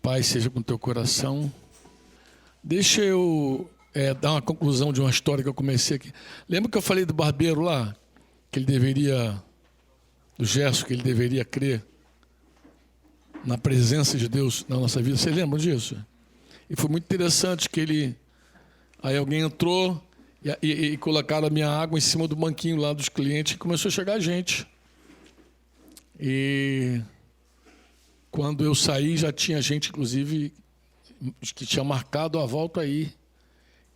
paz seja com o teu coração. Deixa eu dar uma conclusão de uma história que eu comecei aqui. Lembra que eu falei do barbeiro lá? Que ele deveria, do Gerson, que ele deveria crer na presença de Deus na nossa vida. Vocês lembram disso? E foi muito interessante que ele... Aí alguém entrou e colocaram a minha água em cima do banquinho lá dos clientes e começou a chegar gente. E quando eu saí, já tinha gente, inclusive, que tinha marcado a volta aí.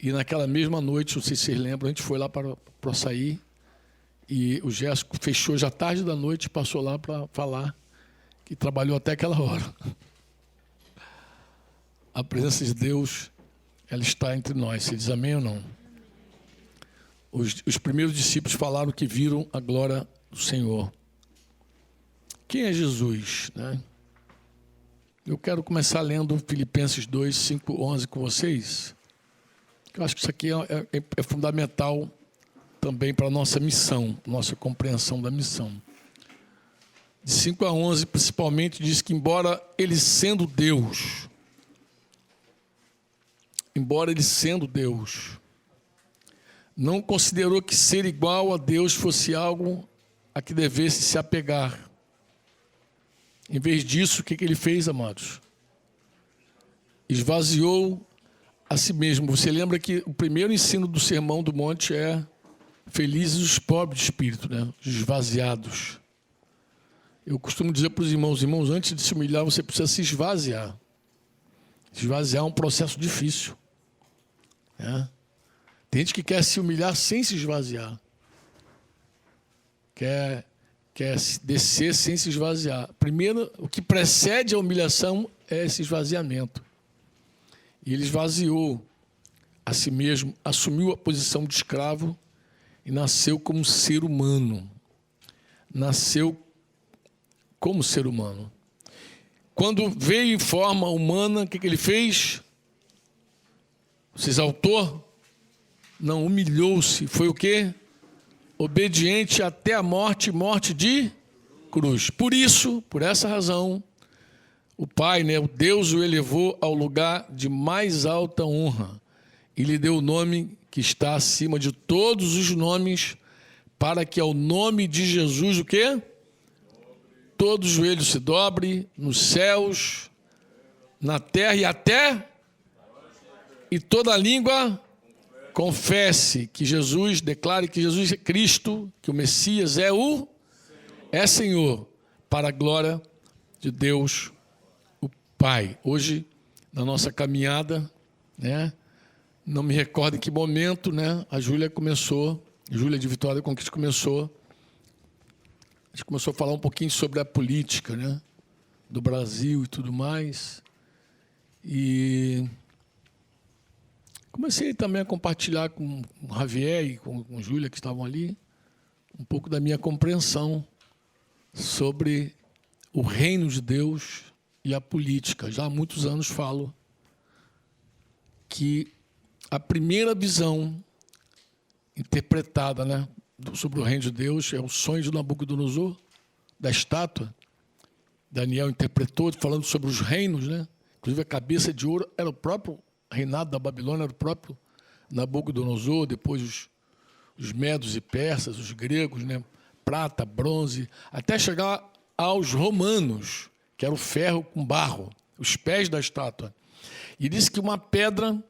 E naquela mesma noite, não sei se vocês lembram, a gente foi lá para sair. E o Gerson fechou já tarde da noite, passou lá para falar que trabalhou até aquela hora. A presença de Deus, ela está entre nós. Você diz amém ou não? Os primeiros discípulos falaram que viram a glória do Senhor. Quem é Jesus, né? Eu quero começar lendo Filipenses 2, 5, 11 com vocês. Eu acho que isso aqui é fundamental também para a nossa missão, nossa compreensão da missão. De 5 a 11, principalmente, diz que embora ele sendo Deus, não considerou que ser igual a Deus fosse algo a que devesse se apegar. Em vez disso, o que ele fez, amados? Esvaziou a si mesmo. Você lembra que o primeiro ensino do Sermão do Monte é felizes os pobres de espírito, né? Os esvaziados. Eu costumo dizer para os irmãos, antes de se humilhar, você precisa se esvaziar. Esvaziar é um processo difícil, né? Tem gente que quer se humilhar sem se esvaziar. Quer descer sem se esvaziar. Primeiro, o que precede a humilhação é esse esvaziamento. E ele esvaziou a si mesmo, assumiu a posição de escravo e nasceu como ser humano. Nasceu como ser humano. Quando veio em forma humana, o que ele fez? Se exaltou? Não, humilhou-se. Foi o quê? Obediente até a morte, morte de cruz. Por isso, por essa razão, o Pai, né, o Deus o elevou ao lugar de mais alta honra e lhe deu o nome que está acima de todos os nomes, para que ao nome de Jesus, o quê? Todo joelho se dobre, nos céus, na terra e até, e toda língua confesse que Jesus, declare que Jesus é Cristo, que o Messias é Senhor, para a glória de Deus, o Pai. Hoje, na nossa caminhada, né, não me recordo em que momento, né, a Júlia de Vitória Conquista começou, a gente começou a falar um pouquinho sobre a política, né, do Brasil e tudo mais, e comecei também a compartilhar com o Javier e com a Júlia, que estavam ali, um pouco da minha compreensão sobre o reino de Deus e a política. Já há muitos anos falo que a primeira visão interpretada, né, sobre o reino de Deus é o sonho de Nabucodonosor, da estátua. Daniel interpretou, falando sobre os reinos, né? Inclusive a cabeça de ouro era o próprio reinado da Babilônia, era o próprio Nabucodonosor, depois os medos e persas, os gregos, né? Prata, bronze, até chegar aos romanos, que era o ferro com barro, os pés da estátua. E disse que uma pedra,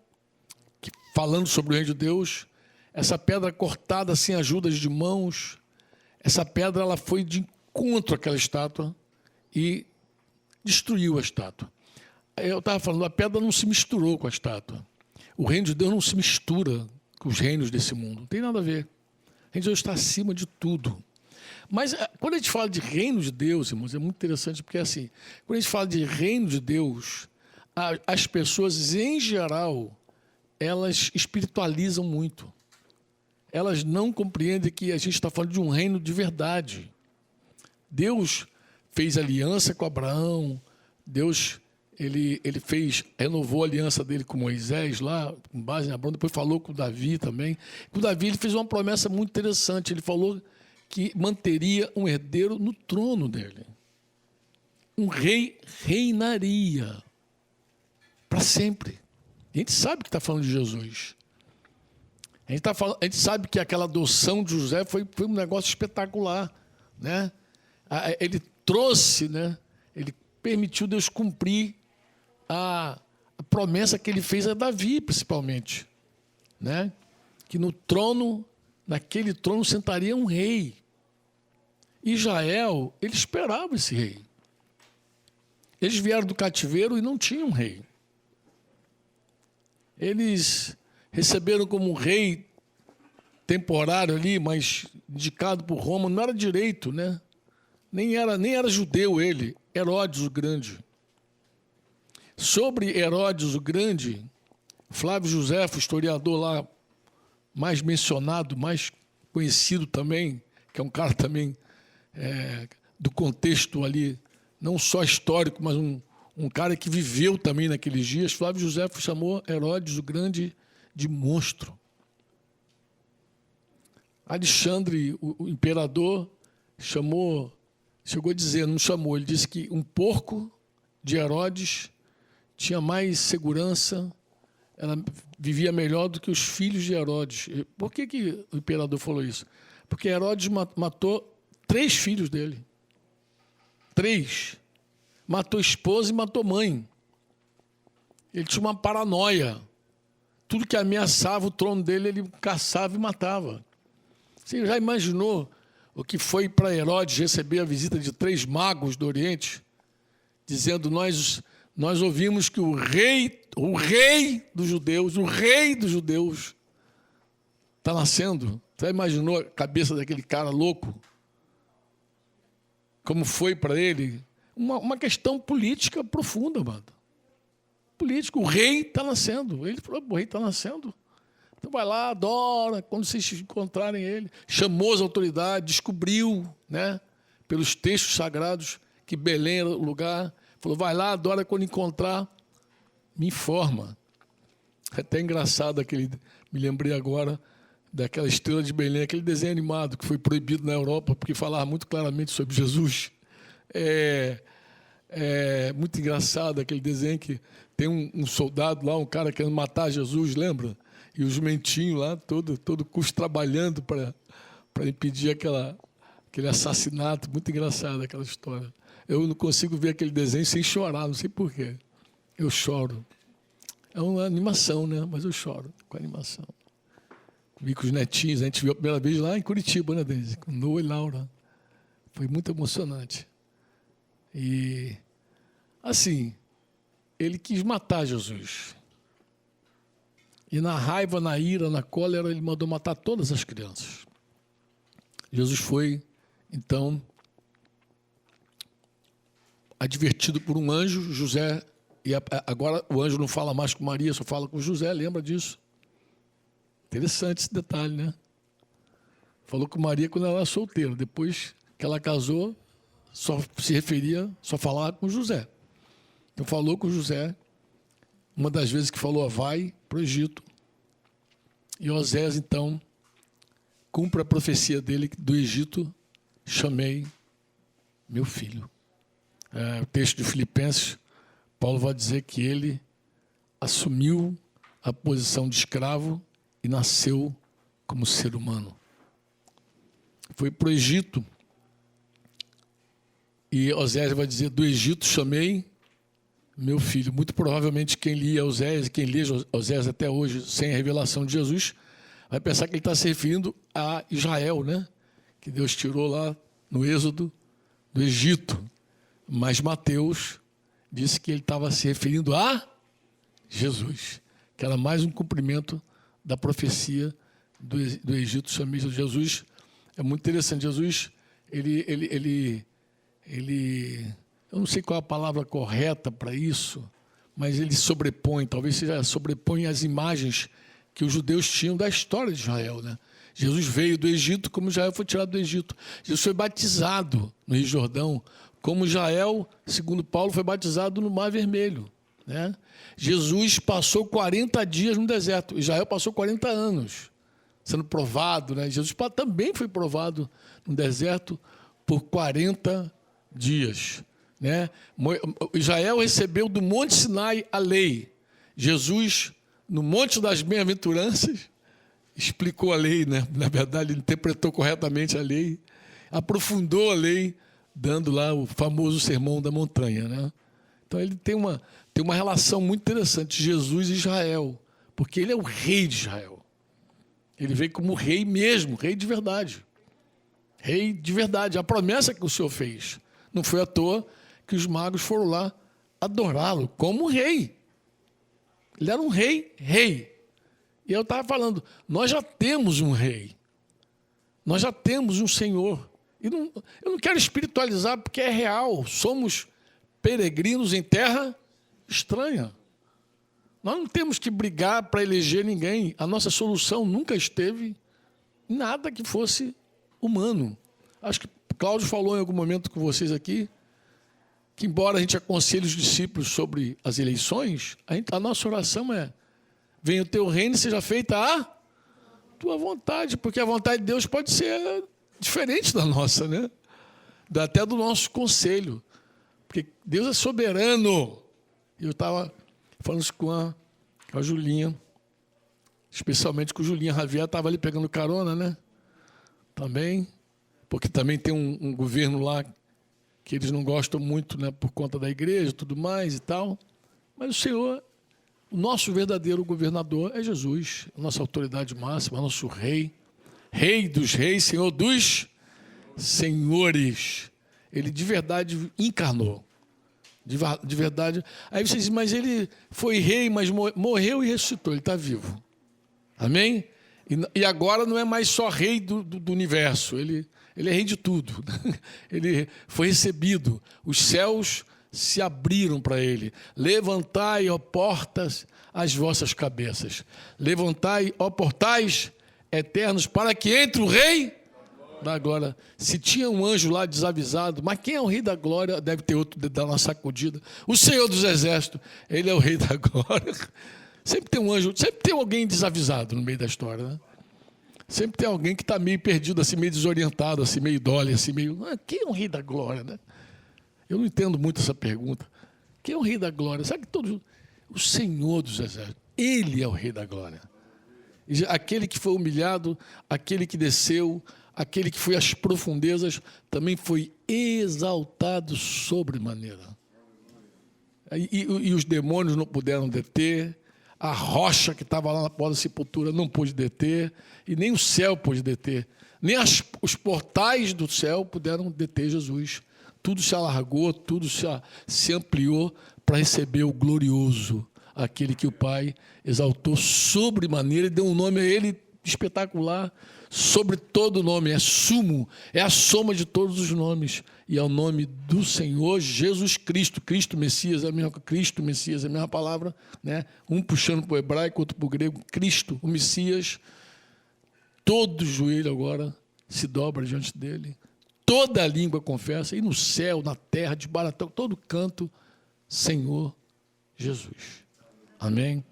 falando sobre o reino de Deus, essa pedra cortada sem ajudas de mãos, essa pedra ela foi de encontro àquela estátua e destruiu a estátua. Eu estava falando, a pedra não se misturou com a estátua. O reino de Deus não se mistura com os reinos desse mundo. Não tem nada a ver. O reino de Deus está acima de tudo. Mas quando a gente fala de reino de Deus, irmãos, é muito interessante, porque assim, quando a gente fala de reino de Deus, as pessoas, em geral, elas espiritualizam muito. Elas não compreendem que a gente está falando de um reino de verdade. Deus fez aliança com Abraão, Deus... Ele renovou a aliança dele com Moisés lá, com base em Abraão, depois falou com Davi também. Com Davi ele fez uma promessa muito interessante, ele falou que manteria um herdeiro no trono dele. Um rei reinaria. sempre. A gente sabe que está falando de Jesus. A gente sabe que aquela adoção de José foi um negócio espetacular, né? Ele trouxe, né? Ele permitiu Deus cumprir a promessa que ele fez a Davi, principalmente, né? Que naquele trono sentaria um rei. Israel, ele esperava esse rei. Eles vieram do cativeiro e não tinham rei. Eles receberam como um rei temporário ali, mas indicado por Roma, não era direito, né? Nem era judeu ele, Herodes o Grande. Sobre Herodes o Grande, Flávio Josefo, historiador lá mais mencionado, mais conhecido também, que é um cara também do contexto ali, não só histórico, mas um cara que viveu também naqueles dias. Flávio Josefo chamou Herodes o Grande de monstro. Alexandre, o imperador, chegou a dizer, não chamou, ele disse que um porco de Herodes tinha mais segurança, ela vivia melhor do que os filhos de Herodes. Por que o imperador falou isso? Porque Herodes matou 3 filhos dele. 3. Matou esposa e matou mãe. Ele tinha uma paranoia. Tudo que ameaçava o trono dele, ele caçava e matava. Você já imaginou o que foi para Herodes receber a visita de 3 magos do Oriente, dizendo, nós ouvimos que o rei dos judeus está nascendo. Você já imaginou a cabeça daquele cara louco? Como foi para ele? Uma questão política profunda, mano. Político, o rei está nascendo. Ele falou, o rei está nascendo. Então vai lá, adora, quando vocês encontrarem ele. Chamou as autoridades, descobriu, né, pelos textos sagrados, que Belém era o lugar. Falou, vai lá, adora, quando encontrar, me informa. É até engraçado me lembrei agora daquela Estrela de Belém, aquele desenho animado que foi proibido na Europa, porque falava muito claramente sobre Jesus. É muito engraçado aquele desenho que tem um soldado lá, um cara querendo matar Jesus, lembra? E os mentinhos lá, todo custo trabalhando para impedir aquele assassinato. Muito engraçado aquela história. Eu não consigo ver aquele desenho sem chorar, não sei porquê. Eu choro. É uma animação, né? Mas eu choro com a animação. Vi com os netinhos, a gente viu a primeira vez lá em Curitiba, né, Deise? Com Noah e Laura. Foi muito emocionante. E, assim, ele quis matar Jesus. E na raiva, na ira, na cólera, ele mandou matar todas as crianças. Jesus foi, então, advertido por um anjo, José, e agora o anjo não fala mais com Maria, só fala com José, lembra disso? Interessante esse detalhe, né? Falou com Maria quando ela era solteira, depois que ela casou, só falava com José. Então falou com José, uma das vezes que falou, vai para o Egito. E Osés, então, cumpre a profecia dele do Egito, chamei meu filho. O texto de Filipenses, Paulo vai dizer que ele assumiu a posição de escravo e nasceu como ser humano. Foi para o Egito, e Osés vai dizer, do Egito chamei meu filho. Muito provavelmente quem lia Osés, quem lê Osés até hoje, sem a revelação de Jesus, vai pensar que ele está se referindo a Israel, né? Que Deus tirou lá no Êxodo do Egito. Mas Mateus disse que ele estava se referindo a Jesus, que era mais um cumprimento da profecia do Egito, chamei Jesus. É muito interessante. Jesus, ele eu não sei qual é a palavra correta para isso, mas ele sobrepõe, talvez seja sobrepõe as imagens que os judeus tinham da história de Israel, né? Jesus veio do Egito como Israel foi tirado do Egito. Jesus foi batizado no Rio Jordão, como Israel, segundo Paulo, foi batizado no Mar Vermelho, né? Jesus passou 40 dias no deserto. Israel passou 40 anos sendo provado, né? Jesus também foi provado no deserto por 40 dias. Né? Israel recebeu do Monte Sinai a lei. Jesus, no Monte das Bem-aventuranças, explicou a lei, né? Na verdade, ele interpretou corretamente a lei, aprofundou a lei, dando lá o famoso Sermão da Montanha, né? Então, ele tem uma relação muito interessante, Jesus e Israel, porque ele é o rei de Israel. Ele veio como rei mesmo, rei de verdade. Rei de verdade. A promessa que o Senhor fez. Não foi à toa que os magos foram lá adorá-lo como rei. Ele era um rei. E eu estava falando, nós já temos um rei. Nós já temos um Senhor. E eu não quero espiritualizar porque é real. Somos peregrinos em terra estranha. Nós não temos que brigar para eleger ninguém. A nossa solução nunca esteve em nada que fosse humano. Acho que Cláudio falou em algum momento com vocês aqui que, embora a gente aconselhe os discípulos sobre as eleições, a nossa oração é: venha o teu reino e seja feita a tua vontade, porque a vontade de Deus pode ser diferente da nossa, né? Até do nosso conselho, porque Deus é soberano. Eu estava falando isso com a Julinha, especialmente com o Julinha Javier, estava ali pegando carona, né? Também, porque também tem um governo lá que eles não gostam muito, né, por conta da igreja e tudo mais e tal. Mas o Senhor, o nosso verdadeiro governador é Jesus, a nossa autoridade máxima, nosso rei, rei dos reis, Senhor dos senhores. Ele de verdade encarnou. De verdade. Aí você diz, mas ele foi rei, mas morreu e ressuscitou, ele está vivo. Amém? E agora não é mais só rei do universo, ele é rei de tudo. Ele foi recebido, os céus se abriram para ele. Levantai, ó portas, as vossas cabeças. Levantai, ó portais eternos, para que entre o rei da glória. Se tinha um anjo lá desavisado, mas quem é o rei da glória? Deve ter outro dar uma sacudida. O Senhor dos Exércitos, ele é o rei da glória. Sempre tem um anjo, sempre tem alguém desavisado no meio da história, né? Sempre tem alguém que está meio perdido, assim, meio desorientado, assim, meio dole, assim, meio... quem é o rei da glória, né? Eu não entendo muito essa pergunta. Quem é o rei da glória? Sabe que todos... O Senhor dos Exércitos, ele é o rei da glória. Aquele que foi humilhado, aquele que desceu, aquele que foi às profundezas, também foi exaltado sobremaneira. E os demônios não puderam deter, a rocha que estava lá na porta da sepultura não pôde deter, e nem o céu pôde deter, nem os portais do céu puderam deter Jesus. Tudo se alargou, tudo se ampliou para receber o glorioso, aquele que o Pai exaltou sobremaneira e deu um nome a ele espetacular, sobre todo nome, é sumo, é a soma de todos os nomes, e é o nome do Senhor Jesus Cristo. Cristo Messias, Cristo Messias é a mesma palavra, né? Um puxando para o hebraico, outro para o grego. Cristo, o Messias, todo joelho agora se dobra diante dele, toda a língua confessa, e no céu, na terra, de baratão, todo canto, Senhor Jesus. Amém?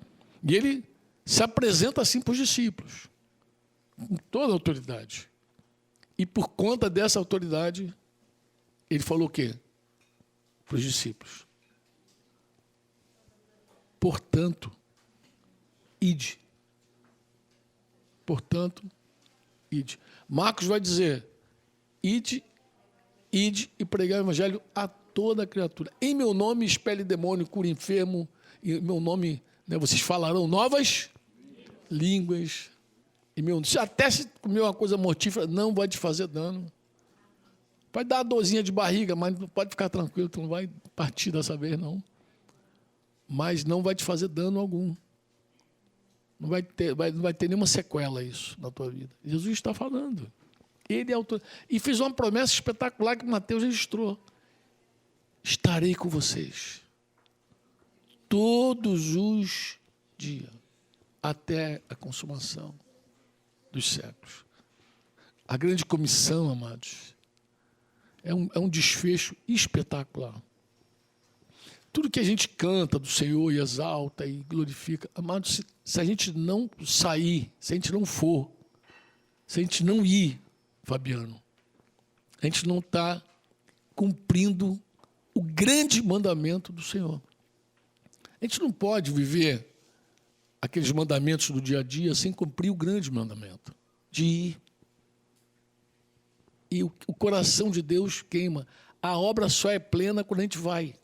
E ele se apresenta assim para os discípulos, com toda a autoridade. E por conta dessa autoridade, ele falou o quê? Para os discípulos. Portanto, ide. Portanto, ide. Marcos vai dizer, ide e pregar o evangelho a toda criatura. Em meu nome expele demônio, cura enfermo. Em meu nome, né, vocês falarão novas línguas. Até se comer uma coisa mortífera, não vai te fazer dano. Vai dar uma dorzinha de barriga, mas pode ficar tranquilo, tu não vai partir dessa vez, não. Mas não vai te fazer dano algum. Não vai ter nenhuma sequela isso na tua vida. Jesus está falando. Ele é autor. E fez uma promessa espetacular que Mateus registrou. Estarei com vocês todos os dias, até a consumação dos séculos. A grande comissão, amados, é um desfecho espetacular. Tudo que a gente canta do Senhor e exalta e glorifica, amados, se a gente não sair, se a gente não for, se a gente não ir, Fabiano, a gente não está cumprindo o grande mandamento do Senhor. A gente não pode viver aqueles mandamentos do dia a dia sem cumprir o grande mandamento, de ir. E o coração de Deus queima. A obra só é plena quando a gente vai.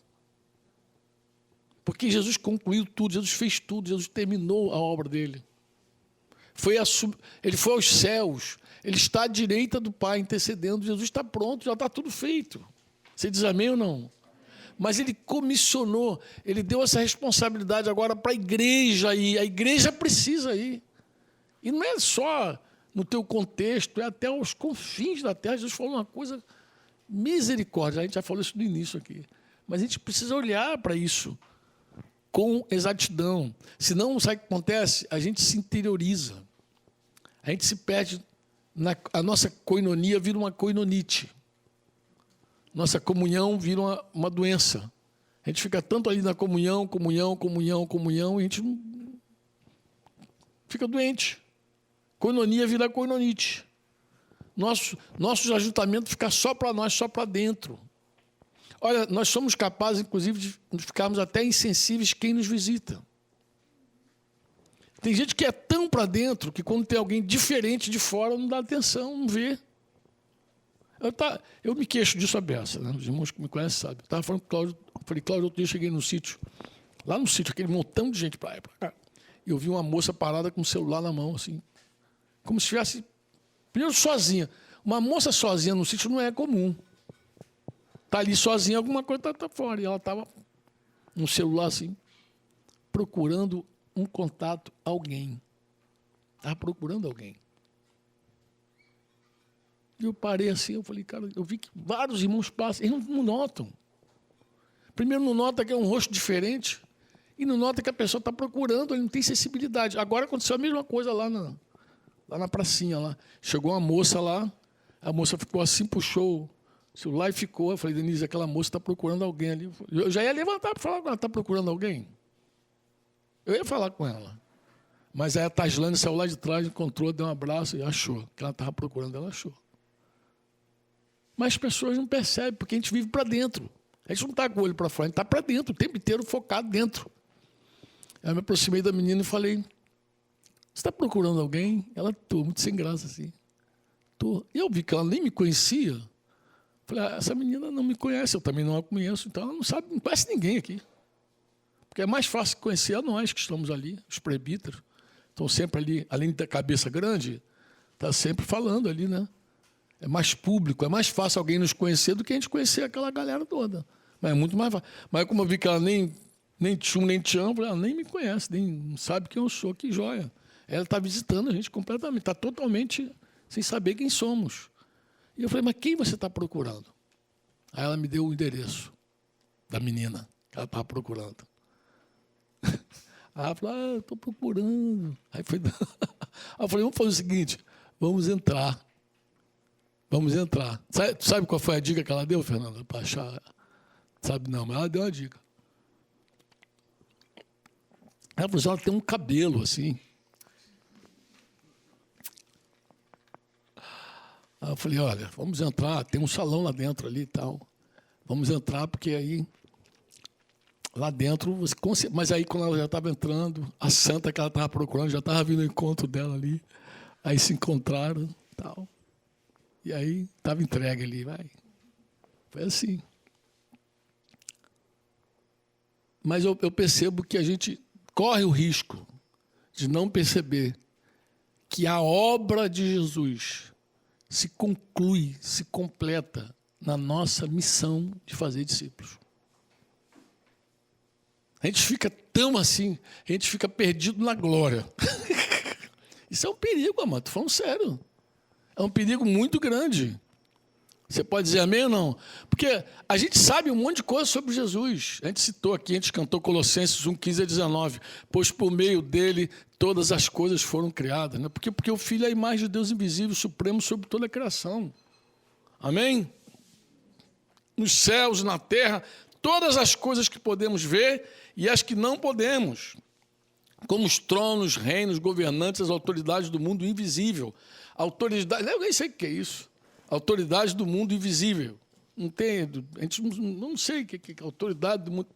Porque Jesus concluiu tudo, Jesus fez tudo, Jesus terminou a obra dele. Ele foi aos céus, ele está à direita do Pai intercedendo, Jesus está pronto, já está tudo feito. Você diz amém ou não? Mas ele comissionou, ele deu essa responsabilidade agora para a igreja ir. A igreja precisa ir. E não é só no teu contexto, é até aos confins da terra. Jesus falou uma coisa, misericórdia, a gente já falou isso no início aqui. Mas a gente precisa olhar para isso com exatidão. Senão, sabe o que acontece? A gente se interioriza. A gente se perde, a nossa koinonia vira uma koinonite. Nossa comunhão vira uma doença. A gente fica tanto ali na comunhão, e a gente não fica doente. Koinonia vira koinonite. Nosso ajuntamento fica só para nós, só para dentro. Olha, nós somos capazes, inclusive, de ficarmos até insensíveis quem nos visita. Tem gente que é tão para dentro que quando tem alguém diferente de fora, não dá atenção, não vê. Eu me queixo disso a beça, né? Os irmãos que me conhecem sabem. Eu estava falando com o Cláudio, Cláudio, outro dia eu cheguei no sítio, lá no sítio, aquele montão de gente para lá e para cá. E eu vi uma moça parada com o celular na mão, assim, como se estivesse, primeiro, sozinha. Uma moça sozinha no sítio não é comum. Está ali sozinha, alguma coisa está fora. E ela estava no celular, assim, procurando um contato, alguém. Estava procurando alguém. E eu parei assim, eu falei, cara, eu vi que vários irmãos passam, eles não notam. Primeiro, não nota que é um rosto diferente, e não nota que a pessoa está procurando, ele não tem sensibilidade. Agora aconteceu a mesma coisa lá na pracinha. Lá. Chegou uma moça lá, a moça ficou assim, puxou o celular e ficou. Eu falei, Denise, aquela moça está procurando alguém ali. Eu já ia levantar para falar com ela, está procurando alguém? Eu ia falar com ela. Mas aí a Taslane saiu lá de trás, encontrou, deu um abraço e achou. Que ela estava procurando, ela achou. Mas as pessoas não percebem, porque a gente vive para dentro. A gente não está com o olho para fora, a gente está para dentro, o tempo inteiro focado dentro. Aí eu me aproximei da menina e falei, você está procurando alguém? Ela, estou, muito sem graça assim. Estou. E eu vi que ela nem me conhecia. Falei, essa menina não me conhece, eu também não a conheço, então ela não sabe, não conhece ninguém aqui. Porque é mais fácil conhecer a nós que estamos ali, os presbíteros. Estão sempre ali, além da cabeça grande, está sempre falando ali, né? É mais público, é mais fácil alguém nos conhecer do que a gente conhecer aquela galera toda. Mas é muito mais fácil. Mas como eu vi que ela nem tchum, nem tchan, ela nem me conhece, nem não sabe quem eu sou, que joia. Ela está visitando a gente completamente, está totalmente sem saber quem somos. E eu falei, mas quem você está procurando? Aí ela me deu o endereço da menina que ela estava procurando. Aí ela falou, estou procurando. Aí eu falei, vamos fazer o seguinte, vamos entrar. Vamos entrar. Sabe qual foi a dica que ela deu, Fernanda? Para achar. Sabe não, mas ela deu uma dica. Ela falou assim, ela tem um cabelo assim. Aí eu falei, olha, vamos entrar, tem um salão lá dentro ali e tal. Vamos entrar, porque aí, lá dentro, mas aí quando ela já estava entrando, a santa que ela estava procurando, já estava vindo ao encontro dela ali. Aí se encontraram e tal. E aí estava entregue ali, vai. Foi assim. Mas eu percebo que a gente corre o risco de não perceber que a obra de Jesus se conclui, se completa na nossa missão de fazer discípulos. A gente fica tão assim, a gente fica perdido na glória. Isso é um perigo, amado, estou falando sério. É um perigo muito grande. Você pode dizer amém ou não? Porque a gente sabe um monte de coisa sobre Jesus. A gente citou aqui, a gente cantou Colossenses 1, 15 a 19. Pois por meio dele todas as coisas foram criadas. Né? Porque o Filho é a imagem de Deus invisível, supremo sobre toda a criação. Amém? Nos céus, na terra, todas as coisas que podemos ver e as que não podemos. Como os tronos, reinos, governantes, as autoridades do mundo invisível. Autoridade, eu nem sei o que é isso. Autoridade do mundo invisível. Não tem, a gente não sei o que é autoridade do mundo.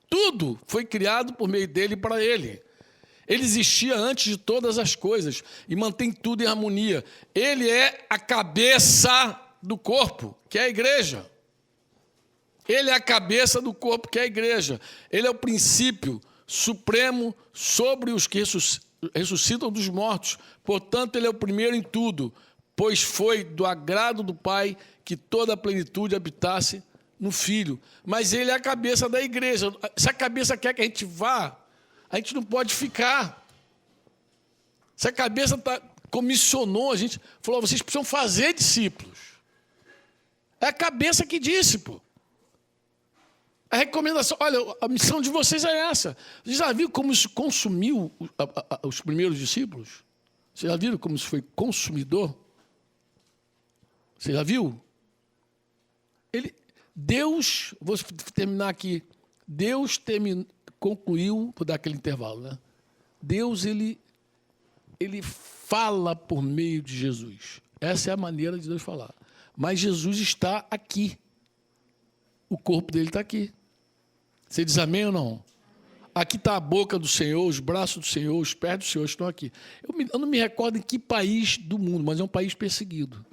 Tudo foi criado por meio dele e para ele. Ele existia antes de todas as coisas e mantém tudo em harmonia. Ele é a cabeça do corpo, que é a igreja. Ele é a cabeça do corpo, que é a igreja. Ele é o princípio supremo sobre os que ressuscitam dos mortos. Portanto, ele é o primeiro em tudo, pois foi do agrado do Pai que toda a plenitude habitasse no Filho. Mas ele é a cabeça da igreja. Se a cabeça quer que a gente vá, a gente não pode ficar. Se a cabeça comissionou a gente, falou, vocês precisam fazer discípulos. É a cabeça que disse, pô. A recomendação, olha, a missão de vocês é essa. Vocês já viram como isso consumiu os primeiros discípulos? Vocês já viram como isso foi consumidor? Você já viu? Deus, vou terminar aqui, Deus concluiu, vou dar aquele intervalo, né? Deus, ele fala por meio de Jesus. Essa é a maneira de Deus falar. Mas Jesus está aqui. O corpo dele está aqui. Você diz amém ou não? Aqui está a boca do Senhor, os braços do Senhor, os pés do Senhor estão aqui. Eu não me recordo em que país do mundo, mas é um país perseguido.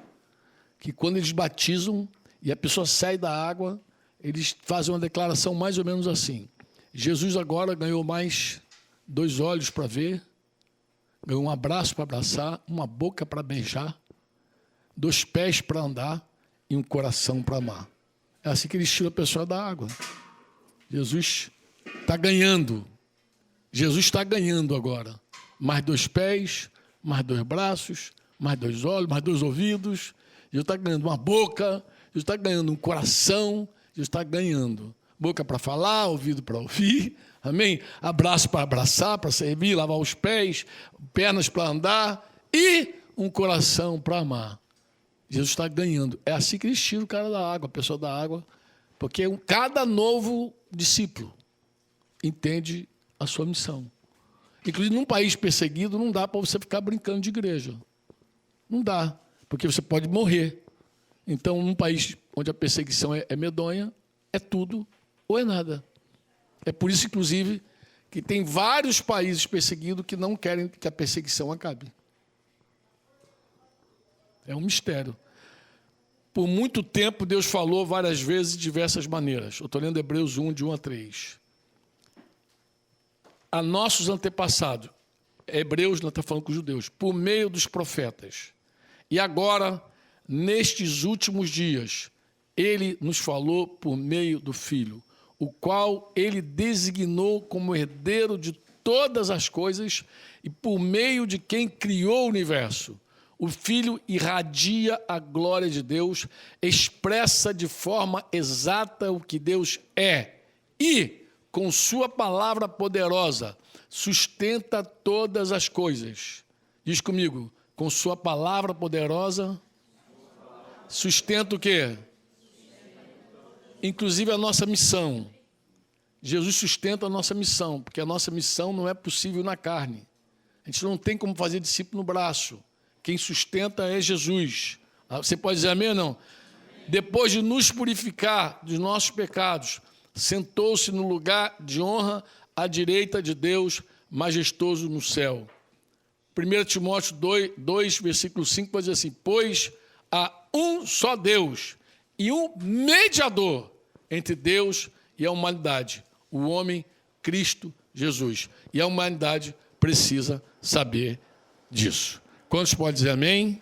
Que quando eles batizam e a pessoa sai da água, eles fazem uma declaração mais ou menos assim. Jesus agora ganhou mais 2 olhos para ver, ganhou um abraço para abraçar, uma boca para beijar, 2 pés para andar e um coração para amar. É assim que eles tiram a pessoa da água. Jesus está ganhando. Jesus está ganhando agora. Mais 2 pés, mais 2 braços, mais 2 olhos, mais 2 ouvidos. Jesus está ganhando uma boca, Jesus está ganhando um coração, Jesus está ganhando. Boca para falar, ouvido para ouvir, amém? Abraço para abraçar, para servir, lavar os pés, pernas para andar e um coração para amar. Jesus está ganhando. É assim que eles tiram o cara da água, a pessoa da água, porque cada novo discípulo entende a sua missão. Inclusive, num país perseguido, não dá para você ficar brincando de igreja. Não dá, porque você pode morrer. Então, num país onde a perseguição é medonha, é tudo ou é nada. É por isso, inclusive, que tem vários países perseguidos que não querem que a perseguição acabe. É um mistério. Por muito tempo, Deus falou várias vezes de diversas maneiras. Eu estou lendo Hebreus 1, de 1 a 3. A nossos antepassados, Hebreus não está falando com os judeus, por meio dos profetas. E agora, nestes últimos dias, ele nos falou por meio do Filho, o qual ele designou como herdeiro de todas as coisas e por meio de quem criou o universo. O Filho irradia a glória de Deus, expressa de forma exata o que Deus é e, com sua palavra poderosa, sustenta todas as coisas. Diz comigo, com sua palavra poderosa, sustenta o quê? Inclusive a nossa missão. Jesus sustenta a nossa missão, porque a nossa missão não é possível na carne. A gente não tem como fazer discípulo no braço. Quem sustenta é Jesus. Você pode dizer amém ou não? Amém. Depois de nos purificar dos nossos pecados, sentou-se no lugar de honra à direita de Deus, majestoso no céu. 1 Timóteo 2, versículo 5, vai dizer assim, pois há um só Deus e um mediador entre Deus e a humanidade, o homem Cristo Jesus. E a humanidade precisa saber disso. Quantos podem dizer amém?